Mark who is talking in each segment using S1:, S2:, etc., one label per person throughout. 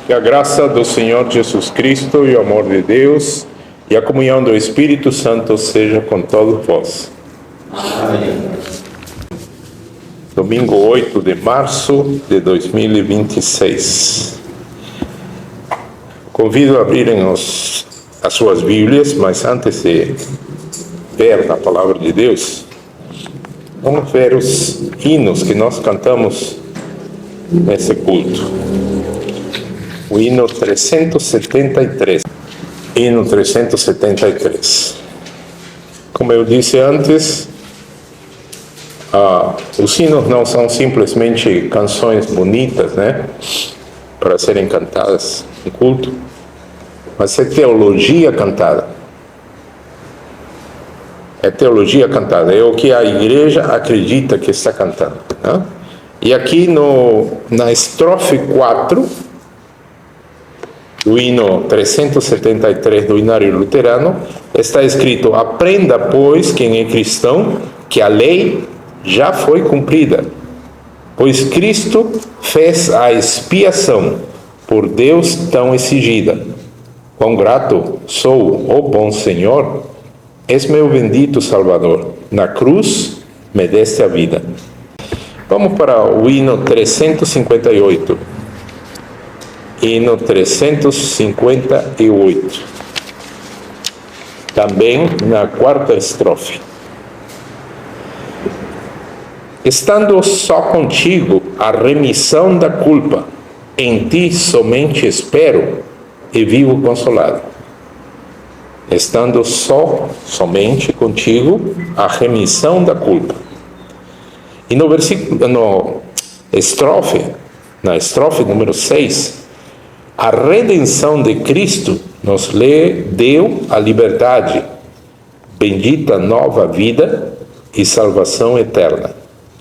S1: Que a graça do Senhor Jesus Cristo e o amor de Deus e a comunhão do Espírito Santo seja com todos vós. Amém. Domingo 8 de março de 2026. Convido a abrirem as suas Bíblias, mas antes de ver a palavra de Deus, vamos ver os hinos que nós cantamos nesse culto. O hino 373. Hino 373. Como eu disse antes, os hinos não são simplesmente canções bonitas, para serem cantadas no culto, mas é teologia cantada. É teologia cantada, é o que a igreja acredita que está cantando. E aqui na estrofe 4, do hino 373 do Hinário Luterano, está escrito: aprenda, pois, quem é cristão, que a lei já foi cumprida, pois Cristo fez a expiação por Deus tão exigida. Quão grato sou, ó bom Senhor, és meu bendito Salvador, na cruz me deste a vida. Vamos para o hino 358. Hino 358. Também na quarta estrofe. Estando só contigo a remissão da culpa, em ti somente espero e vivo consolado. Estando somente contigo a remissão da culpa. E na estrofe número 6, a redenção de Cristo nos deu a liberdade, bendita nova vida e salvação eterna.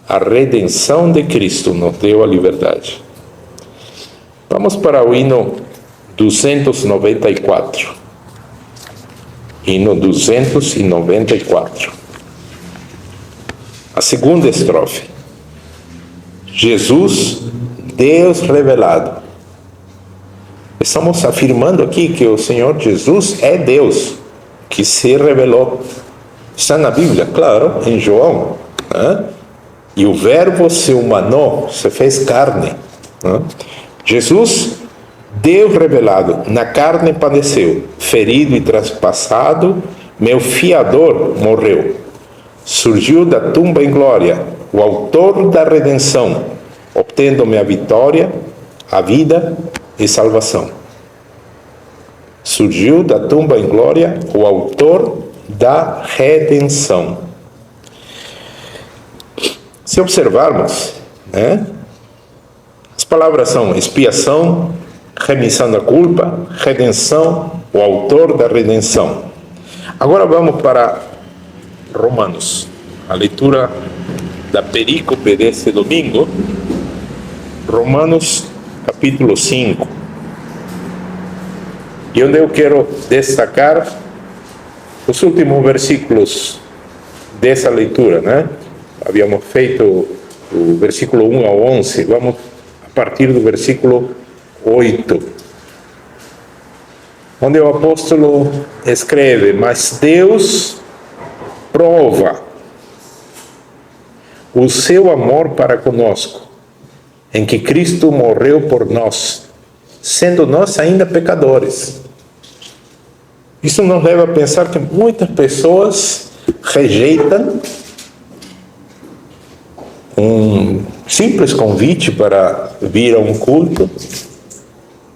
S1: A redenção de Cristo nos deu a liberdade. Vamos para o hino 294. Hino 294. A segunda estrofe. Jesus, Deus revelado. Estamos afirmando aqui que o Senhor Jesus é Deus, que se revelou. Está na Bíblia, claro, em João. E o verbo se humanou, se fez carne. Jesus, Deus revelado, na carne padeceu, ferido e traspassado, meu fiador morreu. Surgiu da tumba em glória, o autor da redenção, obtendo-me a vitória, a vida e salvação. Surgiu da tumba em glória o autor da redenção. Se observarmos, as palavras são expiação, remissão da culpa, redenção, o autor da redenção. Agora vamos para Romanos, a leitura da perícope desse domingo. Romanos capítulo 5, e onde eu quero destacar os últimos versículos dessa leitura, Havíamos feito o versículo 1 ao 11, vamos a partir do versículo 8, onde o apóstolo escreve: mas Deus prova o seu amor para conosco, em que Cristo morreu por nós, sendo nós ainda pecadores. Isso nos leva a pensar que muitas pessoas rejeitam um simples convite para vir a um culto,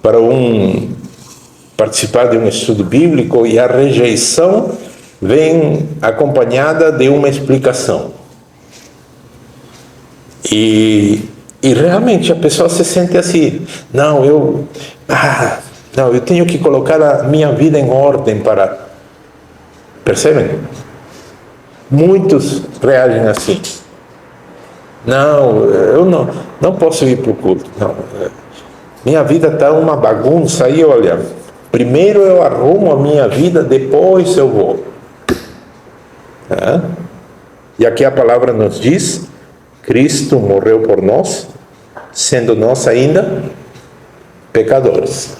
S1: para participar de um estudo bíblico, e a rejeição vem acompanhada de uma explicação. E realmente a pessoa se sente assim: eu tenho que colocar a minha vida em ordem para... Percebem? Muitos reagem assim: eu não posso ir para o culto. Minha vida está uma bagunça aí, olha. Primeiro eu arrumo a minha vida, depois eu vou. E aqui a palavra nos diz: Cristo morreu por nós, sendo nós ainda pecadores.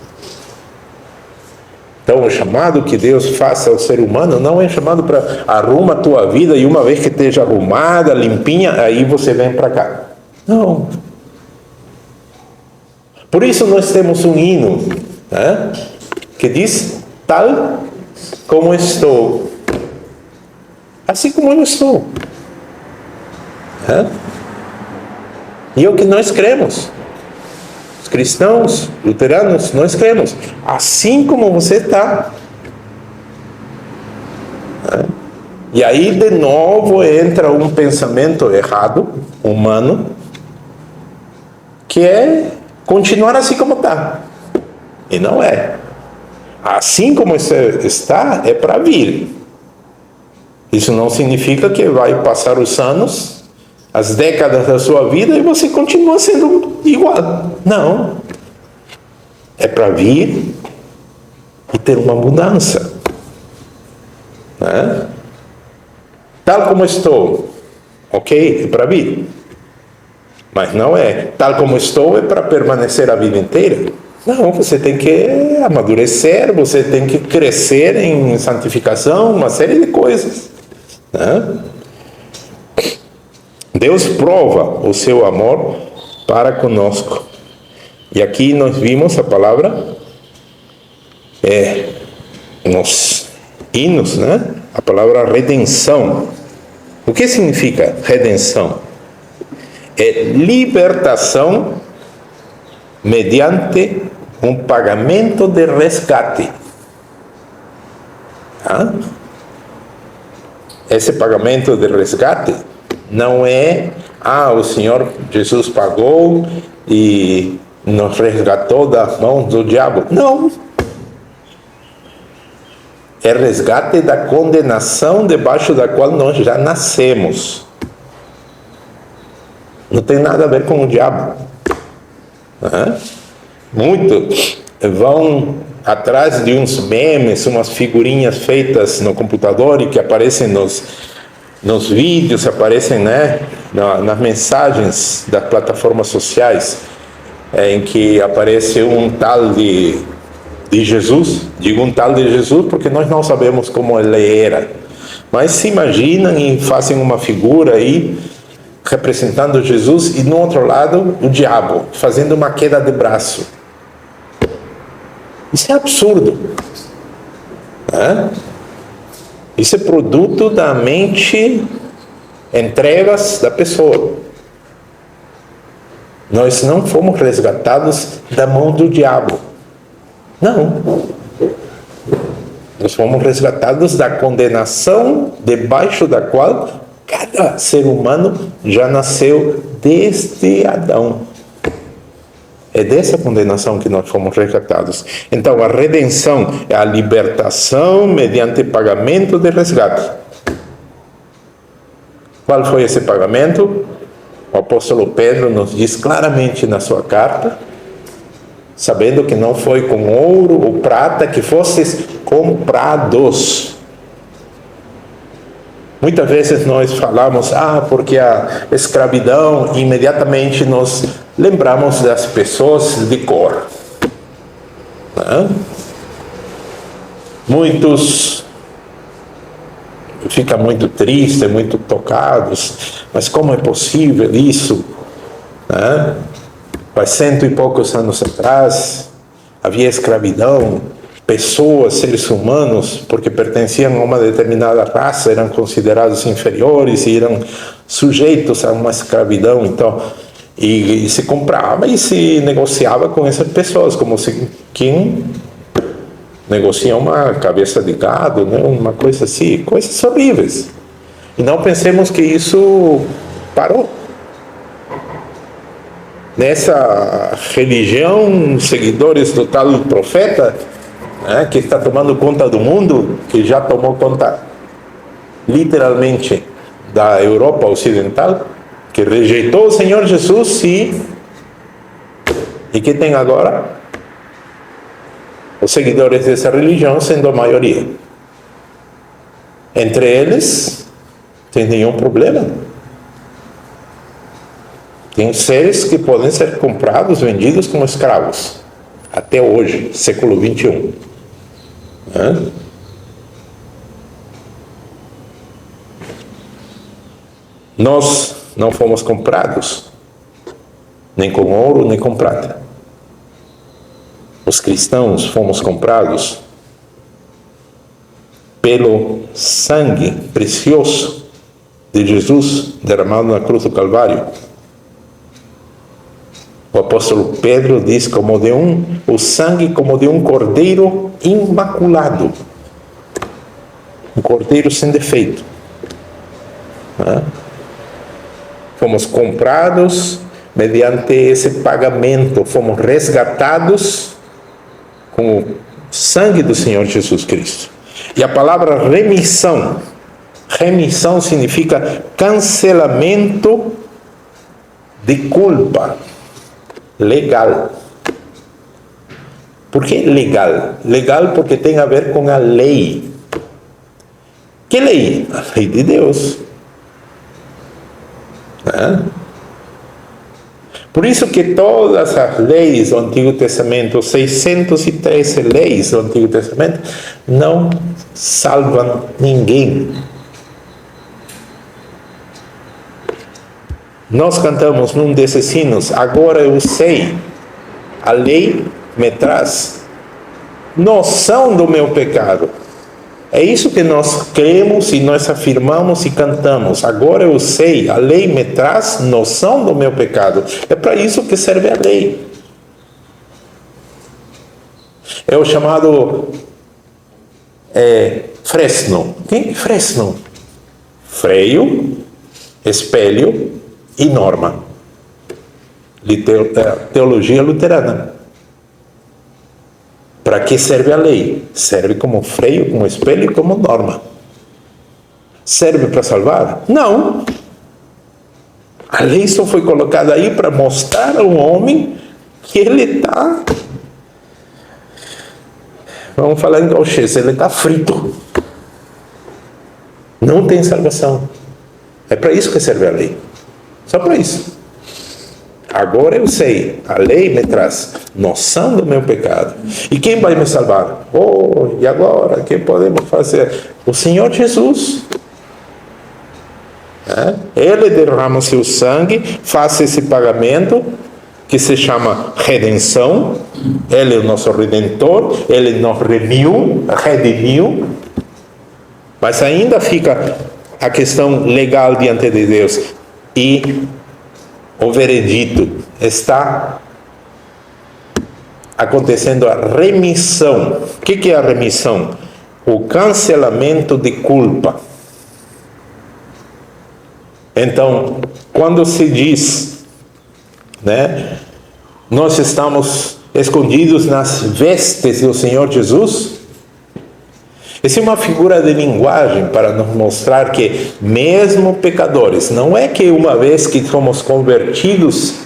S1: Então, o chamado que Deus faz ao ser humano não é chamado para arruma a tua vida e uma vez que esteja arrumada, limpinha, aí você vem para cá. Não. Por isso nós temos um hino, né, que diz, tal como estou, assim como eu estou. Né? E é o que nós cremos. Os cristãos, luteranos, nós cremos. Assim como você está. Né? E aí, de novo, entra um pensamento errado, humano, que é continuar assim como está. E não é. Assim como você está, é para vir. Isso não significa que vai passar os anos, as décadas da sua vida e você continua sendo igual. Não. É para vir e ter uma mudança. Né? Tal como estou, ok? É para vir. Mas não é. Tal como estou é para permanecer a vida inteira. Não, você tem que amadurecer, você tem que crescer em santificação, uma série de coisas. Né? Deus prova o seu amor para conosco. E aqui nós vimos a palavra nos hinos, né? A palavra redenção. O que significa redenção? É libertação mediante um pagamento de resgate. Tá? Esse pagamento de resgate não é, o Senhor Jesus pagou e nos resgatou das mãos do diabo. Não. É resgate da condenação debaixo da qual nós já nascemos. Não tem nada a ver com o diabo. Muitos vão atrás de uns memes, umas figurinhas feitas no computador e que aparecem nos vídeos, aparecem, né, nas mensagens das plataformas sociais, em que aparece um tal de Jesus. Digo um tal de Jesus porque nós não sabemos como ele era. Mas se imaginam e fazem uma figura aí, representando Jesus, e no outro lado o diabo, fazendo uma queda de braço. Isso é absurdo. Né? Isso é produto da mente em trevas da pessoa. Nós não fomos resgatados da mão do diabo. Não. Nós fomos resgatados da condenação debaixo da qual cada ser humano já nasceu desde Adão. É dessa condenação que nós fomos resgatados. Então, a redenção é a libertação mediante pagamento de resgate. Qual foi esse pagamento? O apóstolo Pedro nos diz claramente na sua carta, sabendo que não foi com ouro ou prata que fostes comprados. Muitas vezes nós falamos, porque a escravidão, imediatamente nos lembramos das pessoas de cor. Muitos ficam muito tristes, muito tocados, mas como é possível isso? Faz 100 e poucos anos atrás, havia escravidão, pessoas, seres humanos, porque pertenciam a uma determinada raça, eram considerados inferiores e eram sujeitos a uma escravidão. Então, e se comprava e se negociava com essas pessoas, como se quem negocia uma cabeça de gado, né? Uma coisa assim, coisas horríveis. E não pensemos que isso parou. Nessa religião, seguidores do tal profeta, né, que está tomando conta do mundo, que já tomou conta literalmente da Europa Ocidental, que rejeitou o Senhor Jesus e que tem agora os seguidores dessa religião sendo a maioria. Entre eles, sem nenhum problema. Tem seres que podem ser comprados, vendidos como escravos. Até hoje, século XXI. Nós não fomos comprados, nem com ouro, nem com prata. Os cristãos fomos comprados pelo sangue precioso de Jesus derramado na cruz do Calvário. O apóstolo Pedro diz o sangue como de um cordeiro imaculado, um cordeiro sem defeito. Fomos comprados mediante esse pagamento, fomos resgatados com o sangue do Senhor Jesus Cristo. E a palavra remissão significa cancelamento de culpa legal. Por que legal? Legal porque tem a ver com a lei. Que lei? A lei de Deus. Por isso que todas as leis do Antigo Testamento, 613 leis do Antigo Testamento, não salvam ninguém. Nós cantamos num desses hinos: agora eu sei, a lei me traz noção do meu pecado. É isso que nós cremos e nós afirmamos e cantamos. Agora eu sei, a lei me traz noção do meu pecado. É para isso que serve a lei. É o chamado fresno. Quem é fresno? Freio, espelho e norma. Teologia luterana. Para que serve a lei? Serve como freio, como espelho e como norma. Serve para salvar? Não. A lei só foi colocada aí para mostrar ao homem que ele está, vamos falar em gauchês, ele está frito. Não tem salvação. É para isso que serve a lei. Só para isso. Agora eu sei, a lei me traz noção do meu pecado. E quem vai me salvar? E agora, o que podemos fazer? O Senhor Jesus. Ele derrama seu sangue, faz esse pagamento, que se chama redenção. Ele é o nosso Redentor, Ele nos redimiu. Mas ainda fica a questão legal diante de Deus. E o veredito está acontecendo a remissão. O que é a remissão? O cancelamento de culpa. Então, quando se diz, nós estamos escondidos nas vestes do Senhor Jesus, essa é uma figura de linguagem para nos mostrar que, mesmo pecadores, não é que uma vez que fomos convertidos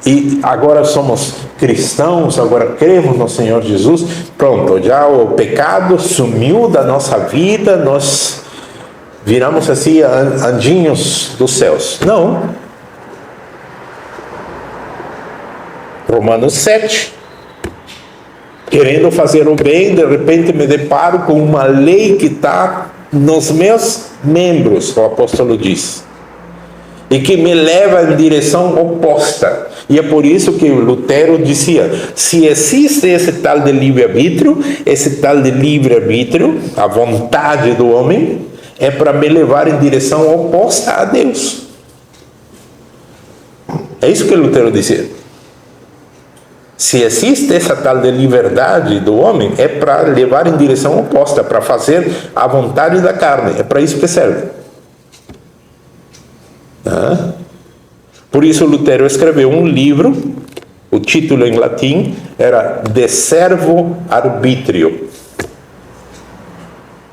S1: e agora somos cristãos, agora cremos no Senhor Jesus, pronto, já o pecado sumiu da nossa vida, nós viramos assim anjinhos dos céus. Não. Romanos 7. Querendo fazer o bem, de repente me deparo com uma lei que está nos meus membros, o apóstolo diz, e que me leva em direção oposta. E é por isso que Lutero dizia: se existe esse tal de livre-arbítrio, a vontade do homem, é para me levar em direção oposta a Deus. É isso que Lutero dizia. Se existe essa tal de liberdade do homem, é para levar em direção oposta, para fazer a vontade da carne. É para isso que serve. Por isso Lutero escreveu um livro, o título em latim era De Servo Arbítrio.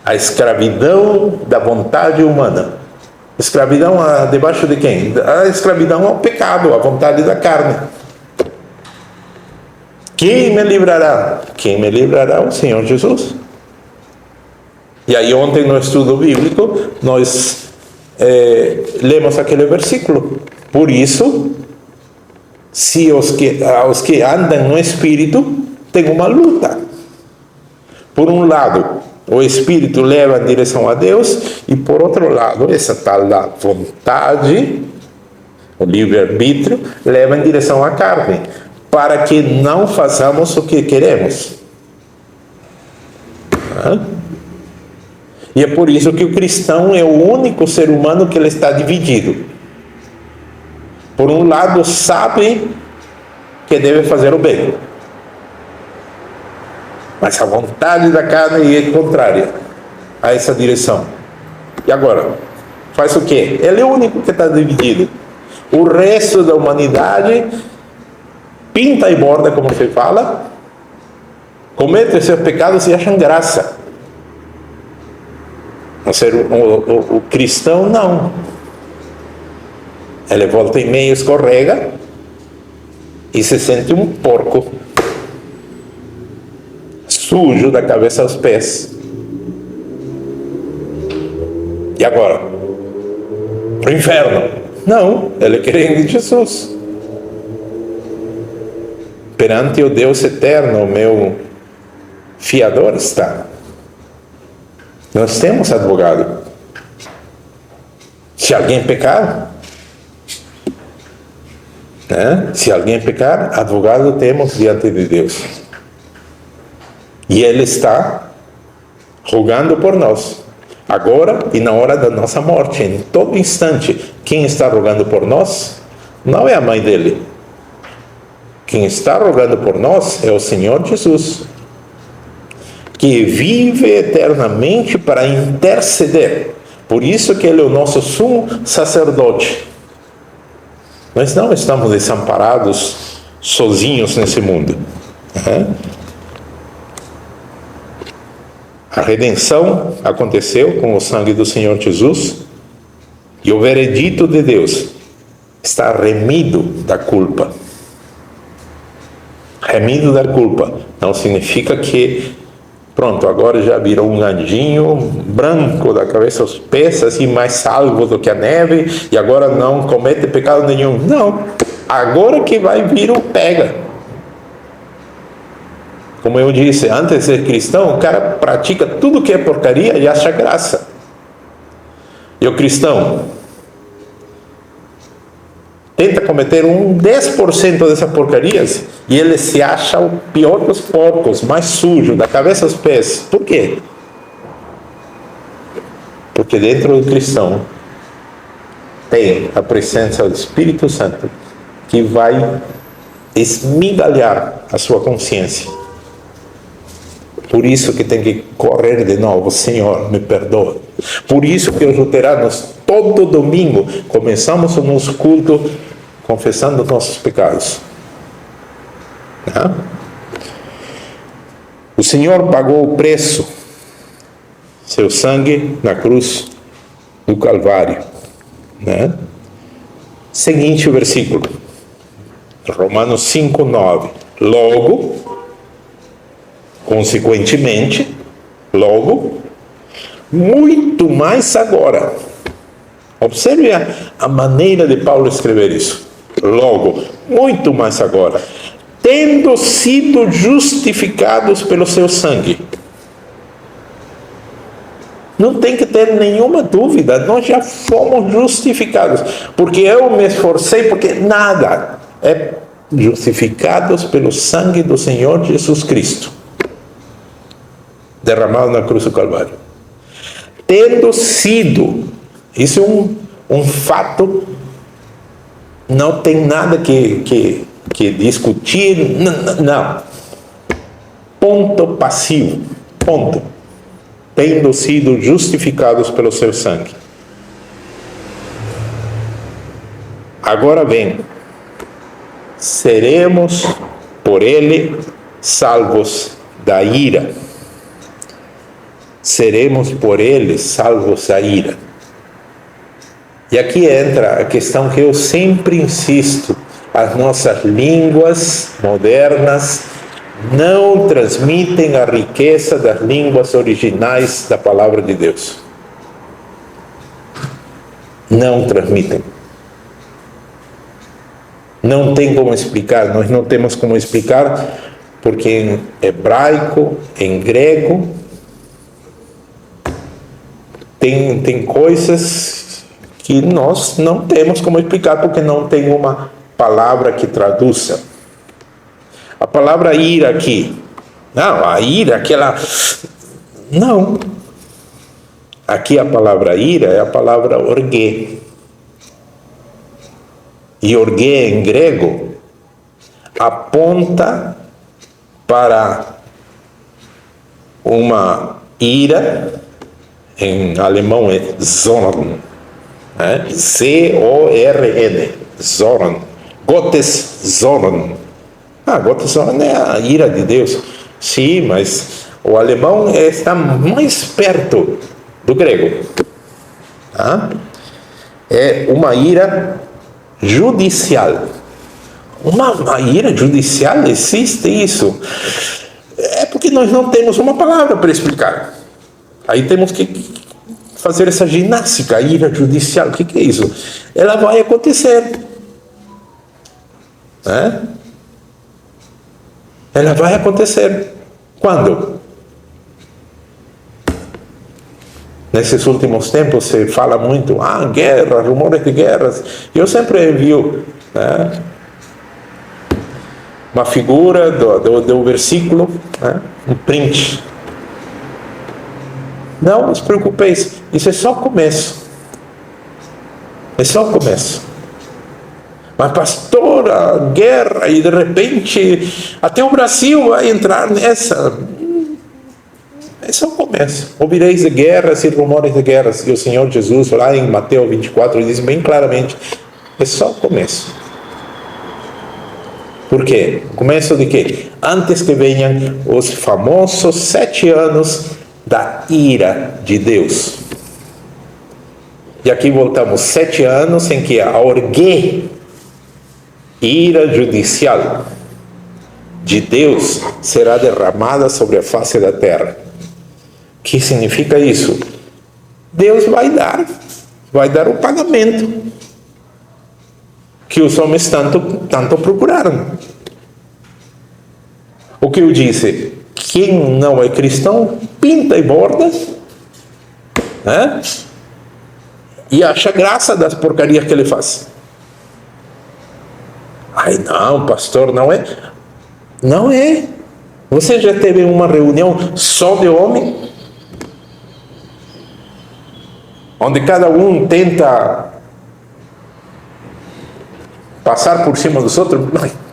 S1: A escravidão da vontade humana. Escravidão debaixo de quem? A escravidão ao pecado, à vontade da carne. Quem me livrará? Quem me livrará? O Senhor Jesus. E aí ontem no estudo bíblico nós lemos aquele versículo. Por isso se os que andam no Espírito têm uma luta. Por um lado, o Espírito leva em direção a Deus, e por outro lado, essa tal da vontade, o livre-arbítrio, leva em direção à carne, para que não façamos o que queremos. E é por isso que o cristão é o único ser humano que ele está dividido. Por um lado, sabe que deve fazer o bem, mas a vontade da carne é contrária a essa direção. E agora? Faz o quê? Ele é o único que está dividido. O resto da humanidade pinta e borda, como se fala, comete seus pecados e acham graça. O cristão não. Ele volta e meio, escorrega e se sente um porco, sujo da cabeça aos pés. E agora? Para o inferno? Não, ele crê em Jesus. Perante o Deus eterno, o meu fiador está. Nós temos advogado. Se alguém pecar, se alguém pecar, advogado temos diante de Deus. E Ele está rogando por nós, agora e na hora da nossa morte, em todo instante. Quem está rogando por nós não é a mãe dele. Quem está rogando por nós é o Senhor Jesus, que vive eternamente para interceder. Por isso que Ele é o nosso sumo sacerdote. Nós não estamos desamparados, sozinhos nesse mundo. A redenção aconteceu com o sangue do Senhor Jesus, e o veredito de Deus está remido da culpa. Remido da culpa não significa que, pronto, agora já virou um anjinho branco da cabeça aos pés, assim mais salvo do que a neve, e agora não comete pecado nenhum. Não, agora que vai vir o pega. Como eu disse, antes de ser cristão, o cara pratica tudo que é porcaria e acha graça. E o cristão tenta cometer 10% dessas porcarias e ele se acha o pior dos porcos, mais sujo, da cabeça aos pés. Por quê? Porque dentro do cristão tem a presença do Espírito Santo, que vai esmigalhar a sua consciência. Por isso que tem que correr de novo: Senhor, me perdoa. Por isso que os luteranos, todo domingo, começamos o nosso culto confessando nossos pecados. O Senhor pagou o preço, seu sangue na cruz do Calvário. Seguinte o versículo, Romanos 5:9. Logo, consequentemente, muito mais agora. Observe a maneira de Paulo escrever isso. Logo, muito mais agora, tendo sido justificados pelo seu sangue. Não tem que ter nenhuma dúvida, nós já fomos justificados. Porque eu me esforcei, porque nada. É justificados pelo sangue do Senhor Jesus Cristo, derramado na cruz do Calvário. Tendo sido, isso é um fato, não tem nada que discutir, não. Ponto passivo, ponto. Tendo sido justificados pelo seu sangue. Agora vem, seremos por ele salvos da ira. Seremos por ele salvos da ira. E aqui entra a questão que eu sempre insisto: as nossas línguas modernas não transmitem a riqueza das línguas originais da palavra de Deus. Não transmitem. Não tem como explicar, nós não temos como explicar, porque em hebraico, em grego, tem coisas que nós não temos como explicar, porque não tem uma palavra que traduza. A palavra ira aqui, não, a ira, aquela... Não. Aqui a palavra ira é a palavra orgê. E orgê em grego aponta para uma ira, em alemão é Zorn, Z-O-R-N, Zorn, Gottes Zorn. Gottes Zorn é a ira de Deus. Sim, mas o alemão está mais perto do grego. É uma ira judicial. Uma ira judicial, existe isso? É porque nós não temos uma palavra para explicar. Aí temos que fazer essa ginástica, ira judicial. O que é isso? Ela vai acontecer. Ela vai acontecer. Quando? Nesses últimos tempos se fala muito, guerra, rumores de guerras. Eu sempre envio uma figura do versículo, um print. Não os preocupeis, isso é só o começo. É só o começo. Mas pastor, a guerra, e de repente até o Brasil vai entrar nessa. É só o começo. Ouvireis de guerras e rumores de guerras. E o Senhor Jesus, lá em Mateus 24, diz bem claramente, é só o começo. Por quê? Começo de quê? Antes que venham os famosos 7 anos da ira de Deus. E aqui voltamos 7 anos em que a orgê, ira judicial de Deus, será derramada sobre a face da terra. O que significa isso? Deus vai dar o pagamento que os homens tanto procuraram. O que eu disse? Quem não é cristão, pinta e borda, e acha graça das porcarias que ele faz. Ai não, pastor, não é. Não é. Você já teve uma reunião só de homem? Onde cada um tenta passar por cima dos outros?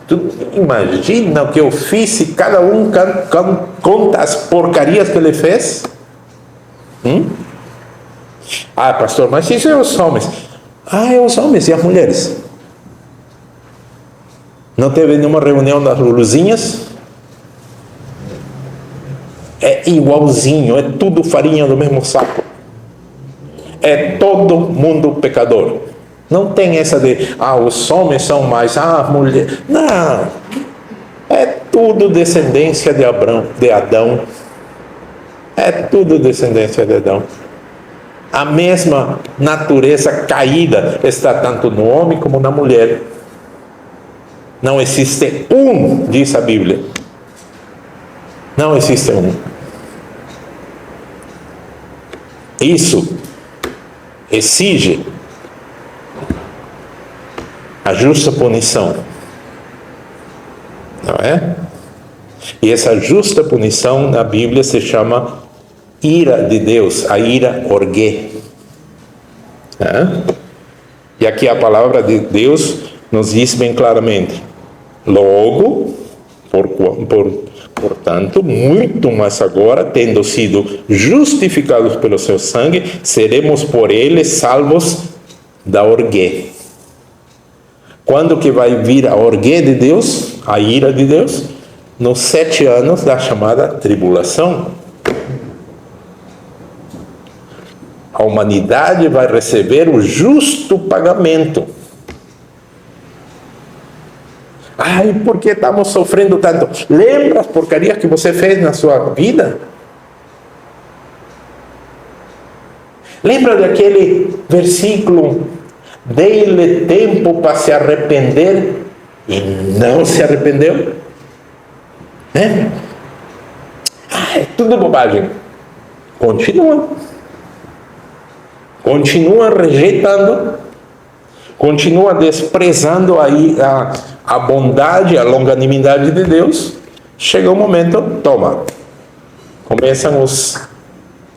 S1: Tu imagina o que eu fiz se cada um conta as porcarias que ele fez? Pastor, mas isso é os homens. É os homens e as mulheres. Não teve nenhuma reunião das luzinhas? É igualzinho, é tudo farinha do mesmo saco. É todo mundo pecador. Não tem essa de, os homens são mais, as mulheres. Não. É tudo descendência de Adão. É tudo descendência de Adão. A mesma natureza caída está tanto no homem como na mulher. Não existe um, diz a Bíblia. Não existe um. Isso exige a justa punição. Não é? E essa justa punição na Bíblia se chama ira de Deus, a ira orgê. E aqui a palavra de Deus nos diz bem claramente: logo, portanto, muito mais agora, tendo sido justificados pelo seu sangue, seremos por ele salvos da orgê. Quando que vai vir a orgê de Deus, a ira de Deus? Nos 7 anos da chamada tribulação. A humanidade vai receber o justo pagamento. Por que estamos sofrendo tanto? Lembra as porcarias que você fez na sua vida? Lembra daquele versículo: dei-lhe tempo para se arrepender e não se arrependeu, né? É tudo bobagem. Continua rejeitando, continua desprezando a bondade, a longanimidade de Deus. Chega um momento, toma, começam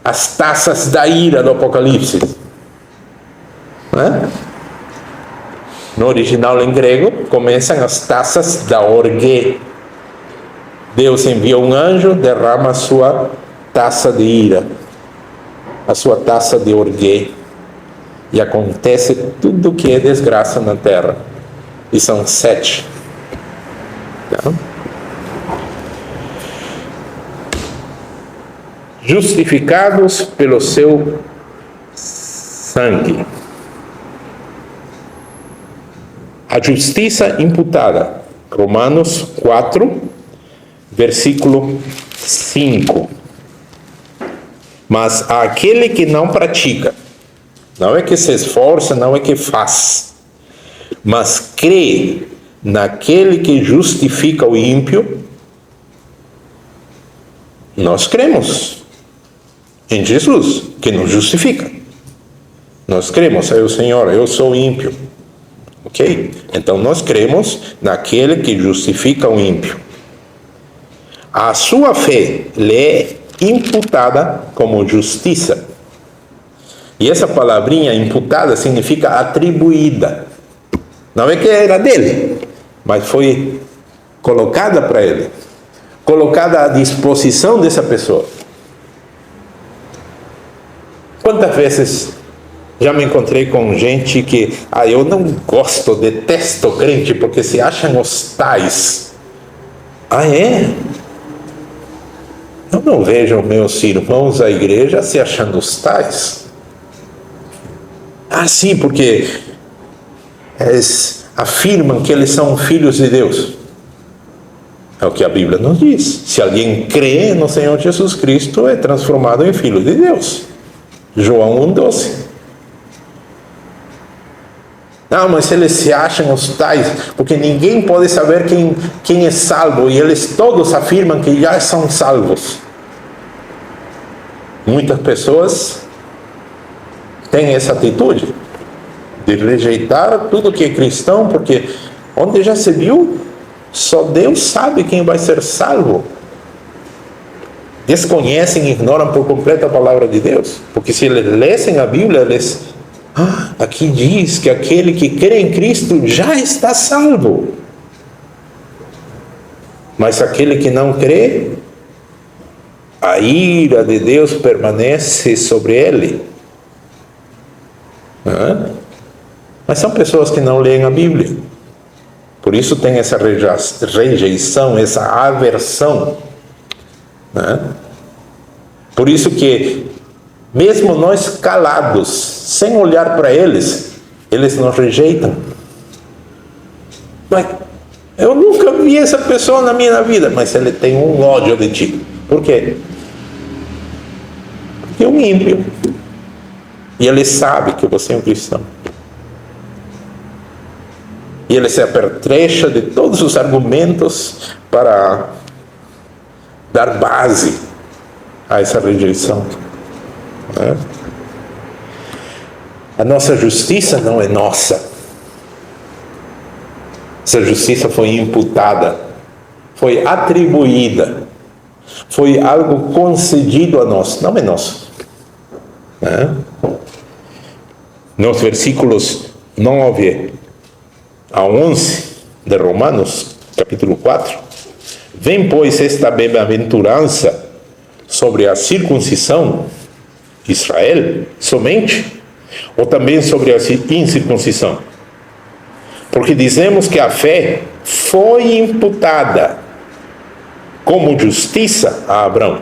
S1: as taças da ira do Apocalipse, né? No original em grego, começam as taças da orgue. Deus envia um anjo, derrama a sua taça de ira, a sua taça de orgue, e acontece tudo que é desgraça na terra. E são 7. Tá? Justificados pelo seu sangue. A justiça imputada. Romanos 4, versículo 5. Mas aquele que não pratica, não é que se esforça, não é que faz, mas crê naquele que justifica o ímpio, nós cremos em Jesus, que nos justifica. Nós cremos, é o Senhor, eu sou ímpio. Ok? Então nós cremos naquele que justifica o ímpio. A sua fé lhe é imputada como justiça. E essa palavrinha imputada significa atribuída. Não é que era dele, mas foi colocada para ele, colocada à disposição dessa pessoa. Quantas vezes já me encontrei com gente que, eu não gosto, detesto crente porque se acham hostais. É? Eu não vejo meus irmãos da igreja se achando hostais. Sim, porque eles afirmam que eles são filhos de Deus. É o que a Bíblia nos diz. Se alguém crê no Senhor Jesus Cristo, é transformado em filho de Deus. João 1,12. Não, mas eles se acham hostais, porque ninguém pode saber quem é salvo, e eles todos afirmam que já são salvos. Muitas pessoas têm essa atitude de rejeitar tudo que é cristão, porque onde já se viu, só Deus sabe quem vai ser salvo. Desconhecem e ignoram por completo a palavra de Deus, porque se eles lessem a Bíblia, eles... aqui diz que aquele que crê em Cristo já está salvo. Mas aquele que não crê, a ira de Deus permanece sobre ele. Mas são pessoas que não leem a Bíblia. Por isso tem essa rejeição, essa aversão. Por isso que mesmo nós calados, sem olhar para eles, eles nos rejeitam. Mas eu nunca vi essa pessoa na minha vida, mas ele tem um ódio de ti. Por quê? Porque é um ímpio. E ele sabe que você é um cristão. E ele se apertrecha de todos os argumentos para dar base a essa rejeição. A nossa justiça não é nossa. Essa justiça foi imputada, foi atribuída, foi algo concedido a nós, não é nosso. Nos versículos 9 a 11 de Romanos, capítulo 4, vem, pois, esta bem-aventurança sobre a circuncisão, Israel, somente, ou também sobre a incircuncisão? Porque dizemos que a fé foi imputada como justiça a Abraão.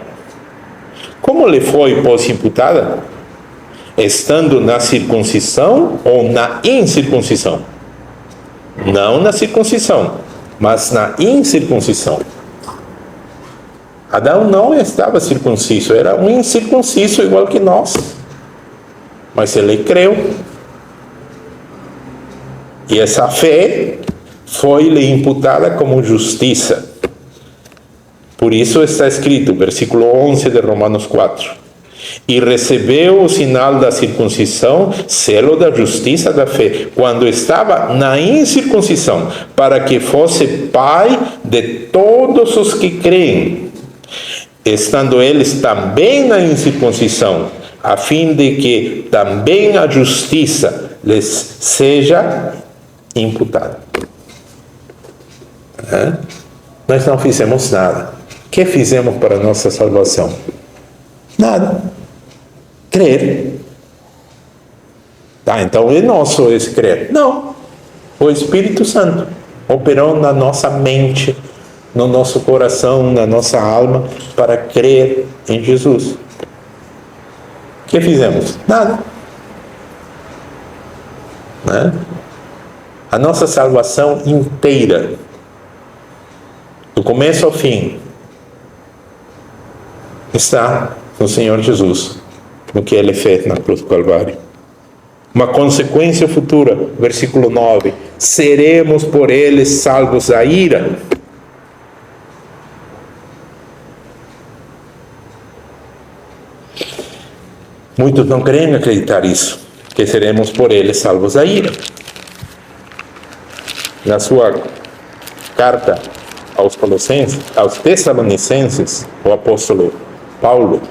S1: Como lhe foi, pois, imputada? Estando na circuncisão ou na incircuncisão? Não na circuncisão, mas na incircuncisão. Adão não estava circunciso, era um incircunciso igual que nós. Mas ele creu. E essa fé foi-lhe imputada como justiça. Por isso está escrito, versículo 11 de Romanos 4. E recebeu o sinal da circuncisão, selo da justiça da fé, quando estava na incircuncisão, para que fosse pai de todos os que creem, estando eles também na incircuncisão, a fim de que também a justiça lhes seja imputada. Nós não fizemos nada. O que fizemos para a nossa salvação? Nada. Crer. Então é nosso esse crer. Não. O Espírito Santo operou na nossa mente, no nosso coração, na nossa alma, para crer em Jesus. O que fizemos? Nada. A nossa salvação inteira, do começo ao fim, está no Senhor Jesus, no que Ele fez na cruz do Calvário. Uma consequência futura, versículo 9: seremos por Ele salvos da ira. Muitos não querem acreditar isso, que seremos por Ele salvos da ira. Na sua carta aos Tessalonicenses, o apóstolo Paulo,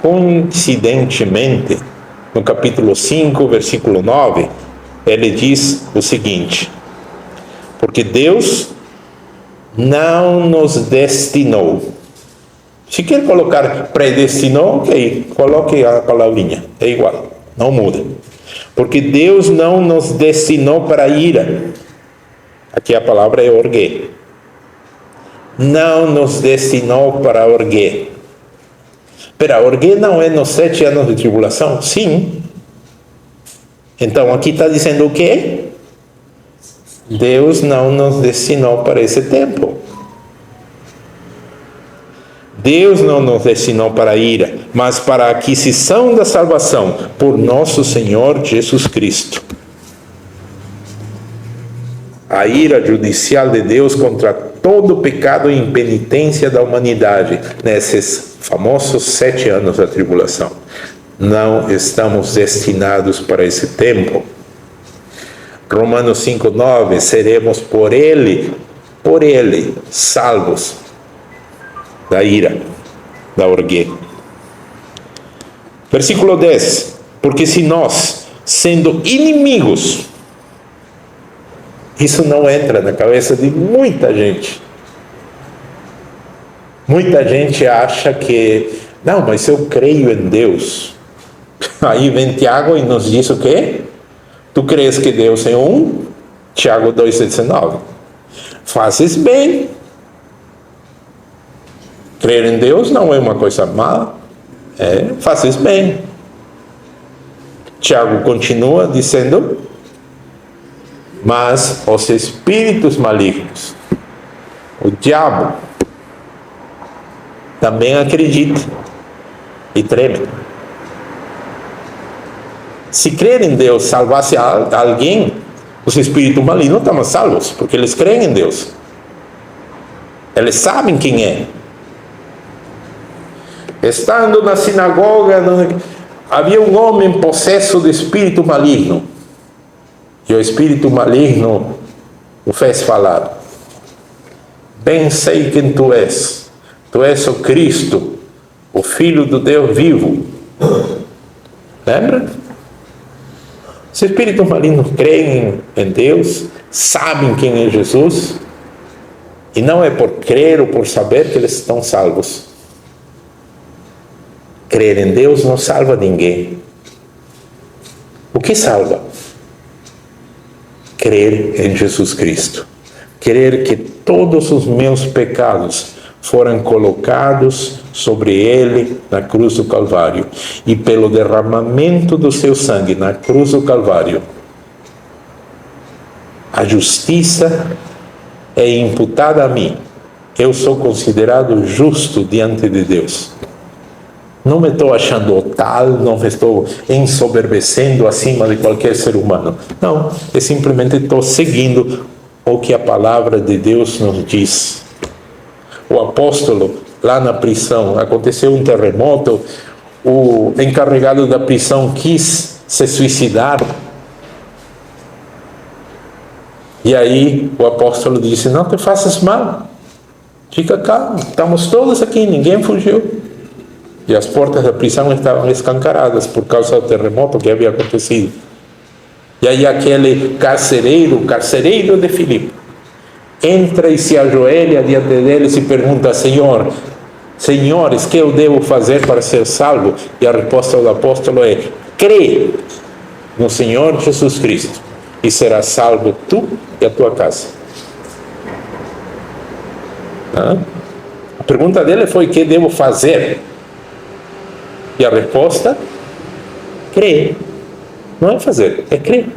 S1: coincidentemente, no capítulo 5, versículo 9, ele diz o seguinte: porque Deus não nos destinou. Se quer colocar predestinou, ok, coloque a palavrinha, é igual, não muda. Porque Deus não nos destinou para a ira. Aqui a palavra é orgue. Não nos destinou para orgue. Espera, orgue não é nos 7 anos de tribulação? Sim. Então aqui está dizendo o quê? Deus não nos destinou para esse tempo. Deus não nos destinou para a ira, mas para a aquisição da salvação por nosso Senhor Jesus Cristo. A ira judicial de Deus contra todo o pecado e impenitência da humanidade nesses famosos 7 anos da tribulação. Não estamos destinados para esse tempo. Romanos 5:9, seremos por Ele, salvos da ira, da orgue. Versículo 10, porque se nós, sendo inimigos, isso não entra na cabeça de muita gente. Muita gente acha que, não, mas eu creio em Deus. Aí vem Tiago e nos diz o quê? Tu crees que Deus é um? Tiago 2,19. Fazes bem. Crer em Deus não é uma coisa má. Fazes bem. Tiago continua dizendo, mas os espíritos malignos, o diabo, também acredita e treme. Se crer em Deus salvasse alguém, os espíritos malignos estão salvos, porque eles creem em Deus. Eles sabem quem é. Estando na sinagoga, havia um homem possesso de espírito maligno. E o espírito maligno o fez falar: bem sei quem tu és. Tu és o Cristo, o Filho do Deus vivo. Lembra? Os espíritos malignos creem em Deus, sabem quem é Jesus, e não é por crer ou por saber que eles estão salvos. Crer em Deus não salva ninguém. O que salva? Crer em Jesus Cristo. Crer que todos os meus pecados foram colocados sobre Ele na cruz do Calvário. E pelo derramamento do seu sangue na cruz do Calvário, a justiça é imputada a mim. Eu sou considerado justo diante de Deus. Não me estou achando tal, não me estou ensoberbecendo acima de qualquer ser humano. Não, eu simplesmente estou seguindo o que a palavra de Deus nos diz. O apóstolo, lá na prisão, aconteceu um terremoto, o encarregado da prisão quis se suicidar. E aí o apóstolo disse: não te faças mal, fica calmo, estamos todos aqui, ninguém fugiu. E as portas da prisão estavam escancaradas por causa do terremoto que havia acontecido. E aí aquele carcereiro de Filipe, entra e se ajoelha diante deles e pergunta: Senhores, que eu devo fazer para ser salvo? E a resposta do apóstolo é: crê no Senhor Jesus Cristo e serás salvo tu e a tua casa. A pergunta dele foi: que devo fazer? E a resposta: crê. Não é fazer, é crer.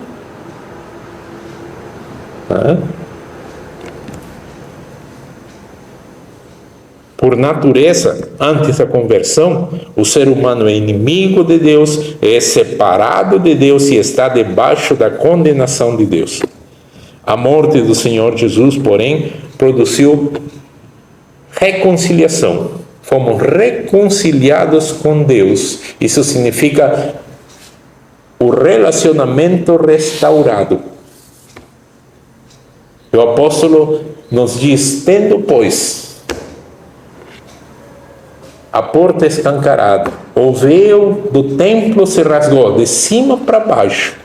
S1: Por natureza, antes da conversão, o ser humano é inimigo de Deus, é separado de Deus e está debaixo da condenação de Deus. A morte do Senhor Jesus, porém, produziu reconciliação. Fomos reconciliados com Deus. Isso significa o relacionamento restaurado. O apóstolo nos diz: tendo, pois, a porta escancarada, o véu do templo se rasgou de cima para baixo.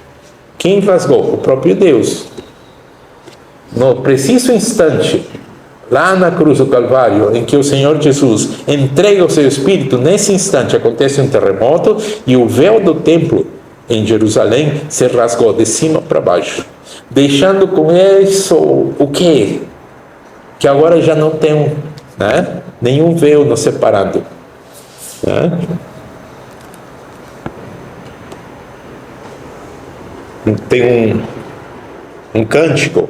S1: Quem rasgou? O próprio Deus. No preciso instante, lá na cruz do Calvário, em que o Senhor Jesus entrega o seu Espírito, nesse instante acontece um terremoto e o véu do templo em Jerusalém se rasgou de cima para baixo, deixando com isso o quê? Que agora já não tem nenhum véu nos separando. Tem um cântico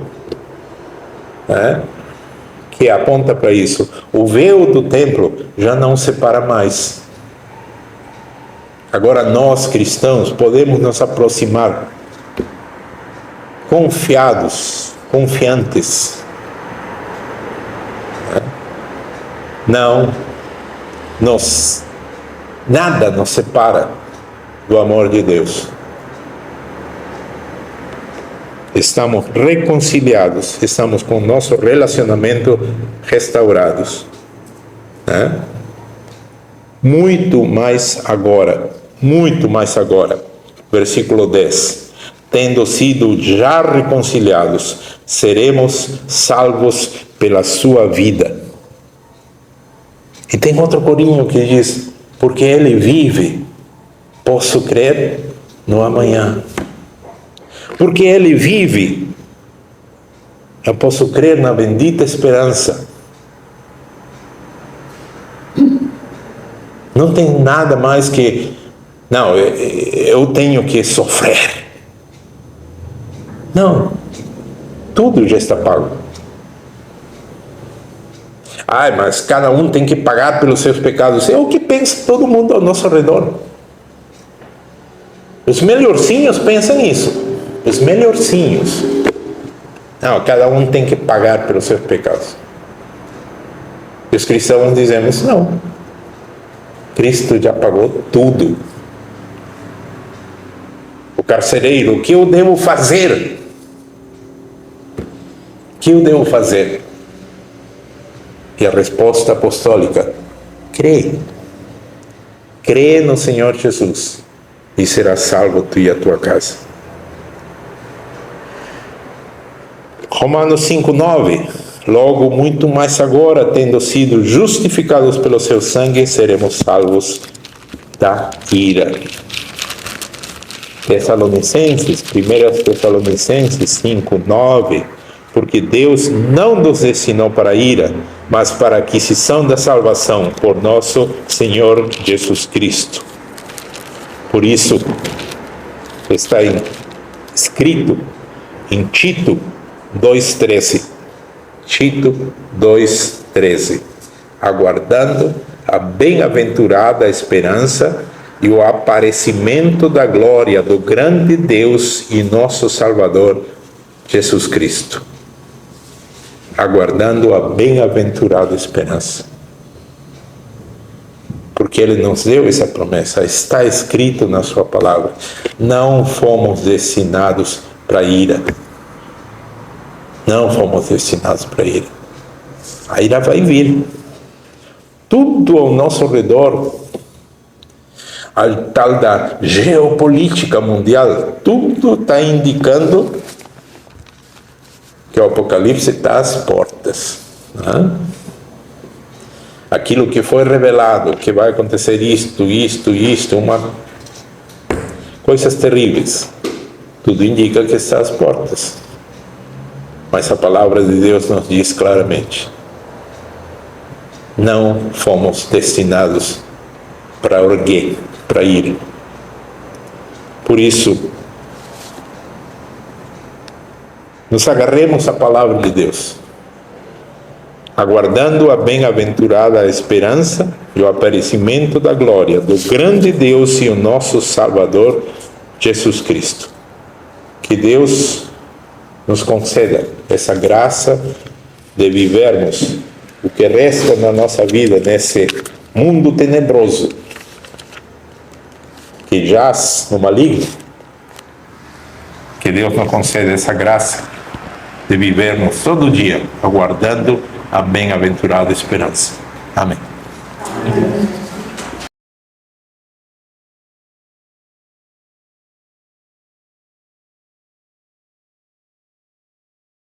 S1: que aponta para isso. O véu do templo já não separa mais. Agora nós, cristãos, podemos nos aproximar confiantes. Nada nos separa do amor de Deus. Estamos reconciliados, estamos com o nosso relacionamento restaurados. Muito mais agora, versículo 10, tendo sido já reconciliados, seremos salvos pela sua vida. E tem outro corinho que diz: porque ele vive, posso crer no amanhã. Porque ele vive, eu posso crer na bendita esperança. Não tem nada mais que, não, eu tenho que sofrer. Não, tudo já está pago. Mas cada um tem que pagar pelos seus pecados. É o que pensa todo mundo ao nosso redor. Os melhorzinhos pensam isso. Os melhorzinhos. Não, cada um tem que pagar pelos seus pecados. E os cristãos dizemos: não. Cristo já pagou tudo. O carcereiro: o que eu devo fazer? O que eu devo fazer? E a resposta apostólica: crê. Crê no Senhor Jesus e serás salvo tu e a tua casa. Romanos 5:9. Logo, muito mais agora, tendo sido justificados pelo seu sangue, seremos salvos da ira. 1 Tessalonicenses 5:9. Porque Deus não nos destinou para a ira, mas para a aquisição da salvação por nosso Senhor Jesus Cristo. Por isso, está escrito em Tito 2:13. Tito 2:13. Aguardando a bem-aventurada esperança e o aparecimento da glória do grande Deus e nosso Salvador, Jesus Cristo. aguardando a bem-aventurada esperança. Porque Ele nos deu essa promessa, está escrito na sua palavra. Não fomos destinados para a ira. Não fomos destinados para a ira. A ira vai vir. Tudo ao nosso redor, a tal da geopolítica mundial, tudo está indicando que o Apocalipse está às portas. Né? Aquilo que foi revelado, que vai acontecer isto, coisas terríveis. Tudo indica que está às portas. Mas a palavra de Deus nos diz claramente: não fomos destinados para orgueio, para ira. Por isso, nos agarremos à palavra de Deus, aguardando a bem-aventurada esperança e o aparecimento da glória do grande Deus e o nosso Salvador, Jesus Cristo. Que Deus nos conceda essa graça de vivermos o que resta na nossa vida nesse mundo tenebroso que jaz no maligno. Que Deus nos conceda essa graça de vivermos todo dia aguardando a bem-aventurada esperança. Amém.